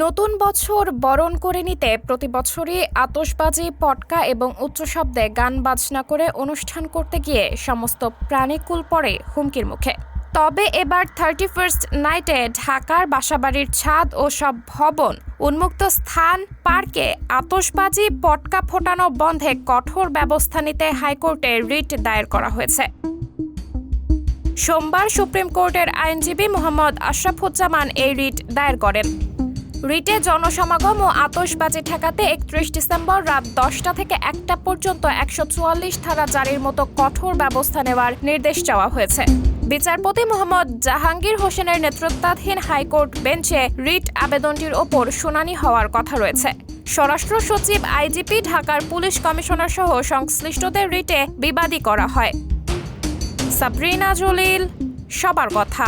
নতুন বছর বরণ করে নিতে প্রতি বছরই আতশবাজি, পটকা এবং উচ্চ শব্দে গান বাজনা করে অনুষ্ঠান করতে গিয়ে সমস্ত প্রাণীকুল পড়ে হুমকির মুখে। তবে এবার 31st নাইটে ঢাকার বাসাবাড়ির ছাদ ও সব ভবন, উন্মুক্ত স্থান, পার্কে আতশবাজি, পটকা ফোটানো বন্ধে কঠোর ব্যবস্থা নিতে হাইকোর্টে রিট দায়ের করা হয়েছে। সোমবার সুপ্রিম কোর্টের আইনজীবী মোহাম্মদ আশরাফুজ্জামান এই রিট দায়ের করেন। রিটে জনসমাগম ও আতশবাজি ঠেকাতে 31 ডিসেম্বর রাত 10টা থেকে 1টা পর্যন্ত 144 ধারা জারির মতো কঠোর ব্যবস্থা নেওয়ার নির্দেশ চাওয়া হয়েছে। বিচারপতি মোহাম্মদ জাহাঙ্গীর হোসেনের নেতৃত্বাধীন হাইকোর্ট বেঞ্চে রিট আবেদনটির ওপর শুনানি হওয়ার কথা রয়েছে। স্বরাষ্ট্র সচিব, আইজিপি, ঢাকার পুলিশ কমিশনার সহ সংশ্লিষ্টদের রিটে বিবাদী করা হয়। সাবরিনা জলিল, সবার কথা।